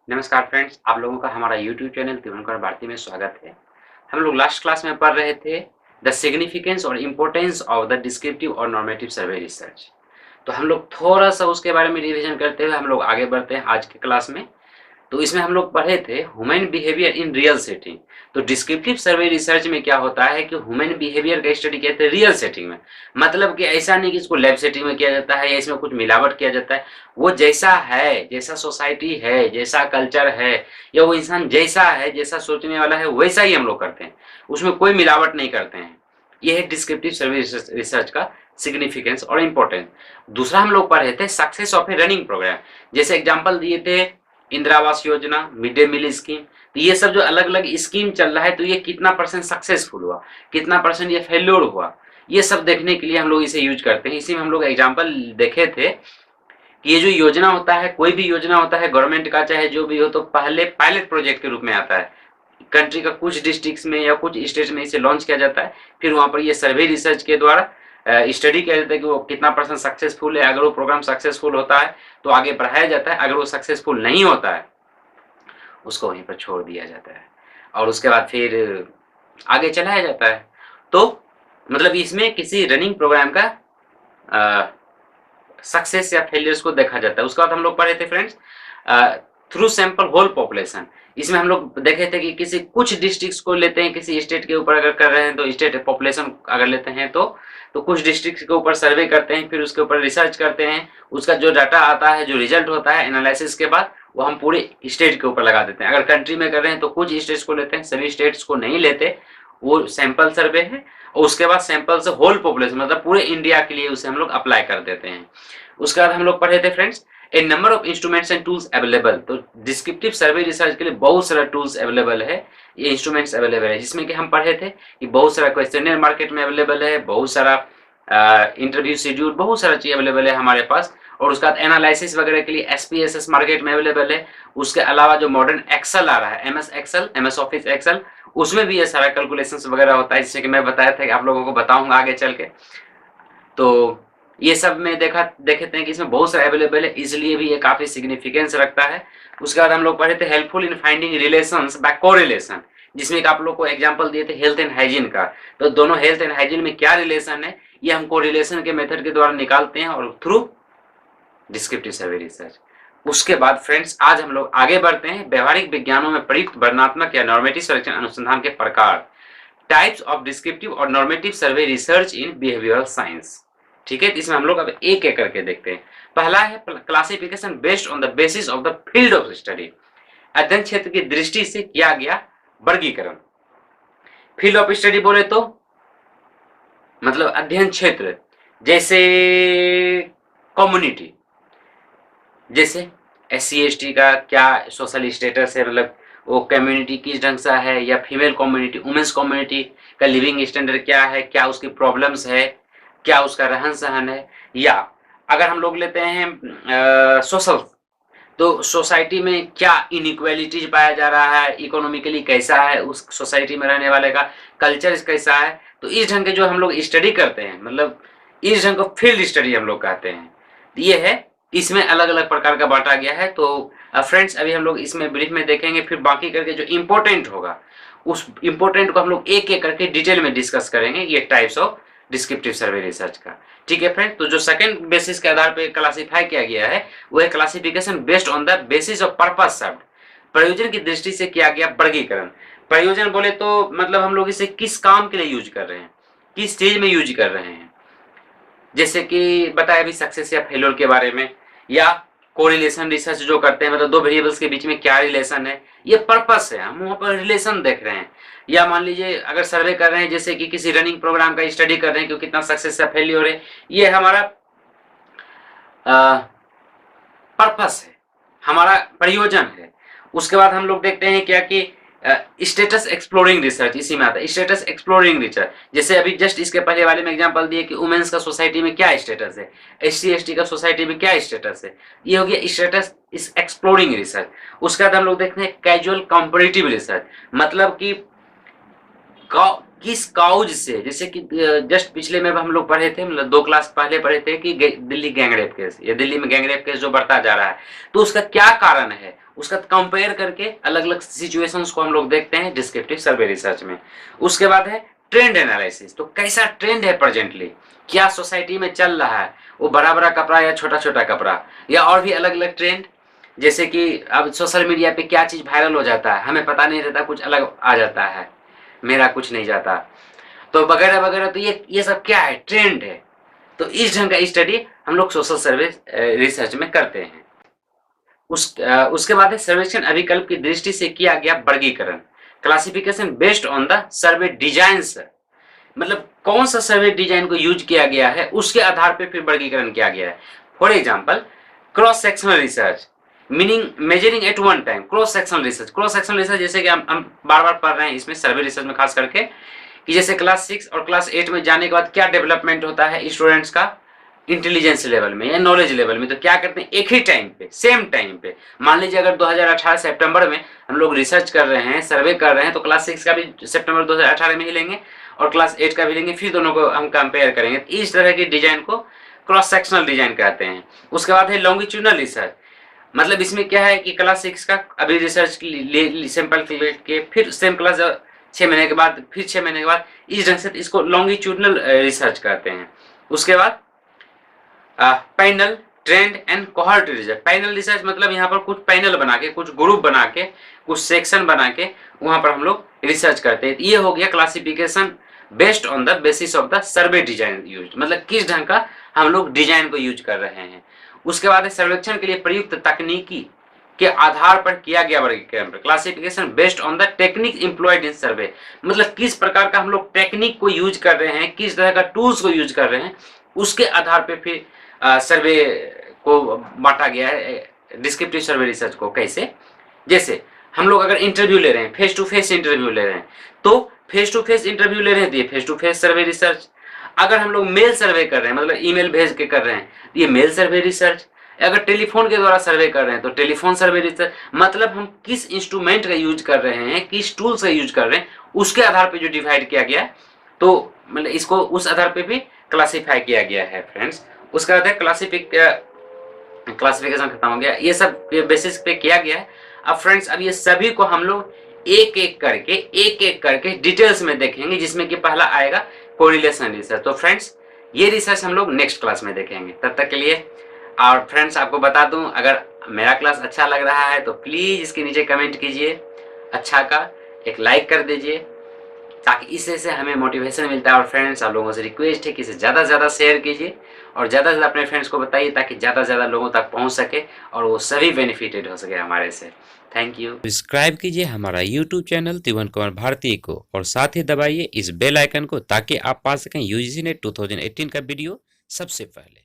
नमस्कार फ्रेंड्स, आप लोगों का हमारा यूट्यूब चैनल तिरुवनकर भारती में स्वागत है। हम लोग लास्ट क्लास में पढ़ रहे थे द सिग्निफिकेंस और इम्पोर्टेंस ऑफ द डिस्क्रिप्टिव और नॉर्मेटिव सर्वे रिसर्च। तो हम लोग थोड़ा सा उसके बारे में रिवीजन करते हुए हम लोग आगे बढ़ते हैं आज के क्लास में। तो इसमें हम लोग पढ़े थे human behaviour in real setting. तो डिस्क्रिप्टिव सर्वे रिसर्च में क्या होता है कि ह्यूमन बिहेवियर का स्टडी कहते हैं रियल सेटिंग में। मतलब कि ऐसा नहीं कि इसको लैब सेटिंग में किया जाता है या इसमें कुछ मिलावट किया जाता है। वो जैसा है, जैसा सोसाइटी है, जैसा कल्चर है, या वो इंसान जैसा है, जैसा सोचने वाला है, वैसा ही हम लोग करते हैं। उसमें कोई मिलावट नहीं करते हैं। ये है डिस्क्रिप्टिव सर्वे रिसर्च का सिग्निफिकेंस और इम्पोर्टेंस। दूसरा हम लोग पढ़े थे success of a running program. जैसे एग्जांपल दिए थे Indira Awas Yojana, mid day meal scheme. तो ये सब जो अलग अलग स्कीम चल रहा है, तो ये कितना परसेंट सक्सेसफुल हुआ, कितना परसेंट ये फेल्योर हुआ, ये सब देखने के लिए हम लोग इसे यूज करते हैं। इसी में हम लोग एग्जाम्पल देखे थे कि ये जो योजना होता है, कोई भी योजना होता है गवर्नमेंट का, चाहे जो भी हो, तो पहले पायलट प्रोजेक्ट के रूप में आता है। कंट्री का कुछ डिस्ट्रिक्ट्स में या कुछ स्टेट में इसे लॉन्च किया जाता है। फिर वहां पर ये सर्वे रिसर्च के द्वारा स्टडी किया जाता है कि वो कितना परसेंट सक्सेसफुल है। अगर वो प्रोग्राम सक्सेसफुल होता है तो आगे बढ़ाया जाता है, अगर वो सक्सेसफुल नहीं होता है उसको वहीं पर छोड़ दिया जाता है और उसके बाद फिर आगे चलाया जाता है। तो मतलब इसमें किसी रनिंग प्रोग्राम का सक्सेस या फेलियर्स को देखा जाता है। उसके बाद हम लोग पढ़े थे friends through sample whole population. इसमें हम लोग देखे थे कि किसी कुछ डिस्ट्रिक्ट्स को लेते हैं, किसी स्टेट के ऊपर अगर कर रहे हैं तो स्टेट पॉपुलेशन अगर लेते हैं तो कुछ डिस्ट्रिक्ट के ऊपर सर्वे करते हैं, फिर उसके ऊपर रिसर्च करते हैं। उसका जो डाटा आता है, जो रिजल्ट होता है एनालिसिस के बाद, वो हम पूरे स्टेट के ऊपर लगा देते हैं। अगर कंट्री में कर रहे हैं तो कुछ स्टेट्स को लेते हैं, सभी स्टेट्स को नहीं लेते, वो सैंपल सर्वे है। और उसके बाद सैंपल से होल पॉपुलेशन मतलब पूरे इंडिया के लिए उसे हम लोग अप्लाई कर देते हैं। उसके बाद हम लोग पढ़े थे friends A number of instruments and tools available. तो डिस्क्रिप्टिव सर्वे रिसर्च के लिए बहुत सारा टूल्स अवेलेबल है, ये इंस्ट्रूमेंट्स अवेलेबल है, जिसमें कि हम पढ़े थे कि बहुत सारा क्वेश्चनर मार्केट में अवेलेबल है, बहुत सारा इंटरव्यू शेड्यूल, बहुत सारा चीज अवेलेबल है हमारे पास। और उसके बाद एनालिसिस वगैरह के लिए SPSS मार्केट में अवेलेबल है। उसके अलावा जो मॉडर्न एक्सेल आ रहा है, MS excel, MS office excel, उसमें भी ये सारा कैलकुलेशंस वगैरह होता है, जिससे कि मैं बताया था कि आप लोगों को बताऊंगा आगे चल के। तो ये सब में देखते हैं कि इसमें बहुत सारा अवेलेबल है, इसलिए भी ये काफी सिग्निफिकेंस रखता है। उसके बाद हम लोग पढ़े थे helpful in finding relations by correlation, जिसमें कि आप लोग को एग्जांपल दिए थे हेल्थ एंड हाइजीन का। तो दोनों हेल्थ एंड हाइजीन में क्या रिलेशन है, ये हम कोरिलेशन के मेथड के द्वारा निकालते हैं और थ्रू डिस्क्रिप्टिव सर्वे रिसर्च। उसके बाद फ्रेंड्स आज हम लोग आगे बढ़ते हैं व्यवहारिक विज्ञानों में प्रयुक्त वर्णनात्मक या नॉर्मेटिव सर्वेक्षण अनुसंधान के प्रकार, टाइप्स ऑफ डिस्क्रिप्टिव और नॉर्मेटिव सर्वे रिसर्च इन बिहेवियरल साइंस। ठीक है, तो इसमें हम लोग अब एक एक करके देखते हैं। पहला है classification based on the basis of the field of study. अध्ययन क्षेत्र की दृष्टि से किया गया वर्गीकरण। फील्ड ऑफ स्टडी बोले तो मतलब अध्ययन क्षेत्र, जैसे कम्युनिटी, जैसे SC ST का क्या सोशल स्टेटस है, मतलब वो कम्युनिटी किस ढंग से है, या फीमेल कम्युनिटी, वुमेन्स कम्युनिटी का लिविंग स्टैंडर्ड क्या है, क्या उसकी प्रॉब्लम्स है, क्या उसका रहन सहन है। या अगर हम लोग लेते हैं सोशल, तो सोसाइटी में क्या इनइक्वालिटीज पाया जा रहा है, इकोनॉमिकली कैसा है उस सोसाइटी में रहने वाले का, कल्चर कैसा है। तो इस ढंग के जो हम लोग स्टडी करते हैं, मतलब इस ढंग को फील्ड स्टडी हम लोग कहते हैं। ये है, इसमें अलग अलग प्रकार का बांटा गया है। तो फ्रेंड्स अभी हम लोग इसमें ब्रीफ में देखेंगे, फिर बाकी करके जो इम्पोर्टेंट होगा उस इम्पोर्टेंट को हम लोग एक एक करके डिटेल में डिस्कस करेंगे, ये types of descriptive survey research का। ठीक है फ्रेंड, तो जो सेकंड बेसिस के आधार पर क्लासिफाई किया गया है वो है classification based on the basis of purpose served. प्रयोजन की दृष्टि से किया गया वर्गीकरण। प्रयोजन बोले तो मतलब हम लोग इसे किस काम के लिए यूज कर रहे हैं, किस चीज में यूज कर रहे हैं। जैसे कि बताया भी सक्सेस या फेलियर के बारे में, या कोरिलेशन रिसर्च जो करते हैं, मतलब दो वेरिएबल्स के बीच में क्या रिलेशन है, ये पर्पस है, हम वहां पर रिलेशन देख रहे हैं। या मान लीजिए अगर सर्वे कर रहे हैं, जैसे कि किसी रनिंग प्रोग्राम का स्टडी कर रहे हैं कि कितना सक्सेस या फेलियर है, ये हमारा पर्पस है, हमारा प्रयोजन है। उसके बाद हम लोग देखते हैं क्या कि स्टेटस एक्सप्लोरिंग रिसर्च, इसी में आता है स्टेटस एक्सप्लोरिंग रिसर्च। जैसे अभी जस्ट इसके पहले वाले में एग्जांपल दिए कि वुमेन्स का सोसाइटी में क्या स्टेटस है, SC ST का सोसाइटी में क्या स्टेटस है, ये हो गया स्टेटस इस एक्सप्लोरिंग रिसर्च। उसके बाद हम लोग देखते हैं कैजुअल कंपैरेटिव रिसर्च, मतलब कि किस काउज से, जैसे कि जस्ट पिछले में हम लोग पढ़े थे, मतलब 2 क्लास पहले पढ़े थे कि दिल्ली गैंगरेप केस, या दिल्ली में गैंगरेप केस जो बढ़ता जा रहा है, तो उसका क्या कारण है, उसका कंपेयर करके अलग अलग सिचुएशंस को हम लोग देखते हैं डिस्क्रिप्टिव सर्वे रिसर्च में। उसके बाद है ट्रेंड एनालिसिस, तो कैसा ट्रेंड है प्रेजेंटली, क्या सोसाइटी में चल रहा है, वो बड़ा बड़ा कपड़ा या छोटा छोटा कपड़ा या और भी अलग अलग ट्रेंड, जैसे कि अब सोशल मीडिया पे क्या चीज़ वायरल हो जाता है, हमें पता नहीं रहता, कुछ अलग आ जाता है, मेरा कुछ नहीं जाता, तो वगैरह वगैरह। तो ये सब क्या है, ट्रेंड है। तो इस ढंग का स्टडी हम लोग सोशल सर्वे रिसर्च में करते हैं। उसके बाद है सर्वेक्षण अभिकल्प की दृष्टि से किया गया वर्गीकरण, classification based on the survey design. मतलब कौन सा सर्वे डिजाइन को यूज किया गया है उसके आधार पर फिर वर्गीकरण किया गया है। For example cross sectional research, meaning measuring at one time. Cross sectional research, cross sectional research जैसे कि हम बार बार पढ़ रहे हैं इसमें सर्वे रिसर्च में खास करके, कि जैसे क्लास 6 और क्लास 8 में जाने के बाद क्या डेवलपमेंट होता है स्टूडेंट्स का इंटेलिजेंस लेवल में या नॉलेज लेवल में, तो क्या करते हैं एक ही टाइम पे, सेम टाइम पे, मान लीजिए अगर 2018 सितंबर में हम लोग रिसर्च कर रहे हैं, सर्वे कर रहे हैं, तो क्लास 6 का भी सितंबर 2018 में ही लेंगे और क्लास 8 का भी लेंगे, फिर दोनों को हम कंपेयर करेंगे। इस तरह की डिजाइन को क्रॉस सेक्शनल डिजाइन कहते हैं। उसके बाद है लॉन्गिट्यूडनल रिसर्च, मतलब इसमें क्या है कि क्लास 6 का अभी रिसर्च सैंपल के फिर सेम क्लास 6 महीने के बाद, फिर 6 महीने के बाद, इस ढंग से इसको लॉन्गिट्यूडनल रिसर्च कहते हैं। उसके बाद panel trend and cohort research. Panel research मतलब यहाँ पर कुछ पैनल बना के, कुछ ग्रुप बना के, कुछ सेक्शन बना के वहां पर हम लोग रिसर्च करते हैं। ये हो गया classification based on the basis of the survey design use, मतलब किस ढंग का हम लोग डिजाइन को यूज कर रहे हैं। उसके बाद सर्वेक्षण के लिए प्रयुक्त तकनीकी के आधार पर किया गया वर्गीकरण, classification based on the technique employed in survey, मतलब किस प्रकार का हम लोग टेक्निक को यूज कर रहे हैं, किस तरह का टूल्स को यूज कर रहे हैं, उसके आधार पर फिर सर्वे को बांटा गया है, डिस्क्रिप्टिव सर्वे रिसर्च को। कैसे, जैसे हम लोग अगर इंटरव्यू ले रहे हैं, फेस टू फेस इंटरव्यू ले रहे हैं, तो फेस टू फेस इंटरव्यू ले रहे हैं तो ये face to face survey research. अगर हम लोग मेल सर्वे कर रहे हैं, मतलब ईमेल भेज के कर रहे हैं, तो ये मेल सर्वे रिसर्च। अगर टेलीफोन के द्वारा सर्वे कर रहे हैं तो टेलीफोन सर्वे रिसर्च। मतलब हम किस इंस्ट्रूमेंट का यूज कर रहे हैं, किस टूल्स का यूज कर रहे हैं, उसके आधार पर जो डिवाइड किया गया, तो मतलब इसको उस आधार पर भी क्लासीफाई किया गया है फ्रेंड्स। उसका बाद है क्लासिफिकेशन खत्म हो गया, ये सब बेसिस पे किया गया है। अब फ्रेंड्स अब ये सभी को हम लोग एक एक करके डिटेल्स में देखेंगे, जिसमें कि पहला आएगा कोरिलेशन रिसर्च। तो फ्रेंड्स ये रिसर्च हम लोग नेक्स्ट क्लास में देखेंगे, तब तक के लिए। और फ्रेंड्स आपको बता दूं, अगर मेरा क्लास अच्छा लग रहा है तो प्लीज इसके नीचे कमेंट कीजिए, अच्छा का एक लाइक कर दीजिए, ताकि इससे से हमें मोटिवेशन मिलता है। और फ्रेंड्स आप लोगों से रिक्वेस्ट है कि इसे ज़्यादा से ज़्यादा शेयर कीजिए और ज़्यादा से ज़्यादा अपने फ्रेंड्स को बताइए, ताकि ज़्यादा से ज़्यादा लोगों तक पहुंच सके और वो सभी बेनिफिटेड हो सके हमारे से। Thank you. सब्सक्राइब कीजिए हमारा यूट्यूब चैनल त्रिभुवन कुमार भारती को और साथ ही दबाइए इस बेल आइकन को, ताकि आप पा सकें यूजीसी नेट 2018 का वीडियो सबसे पहले।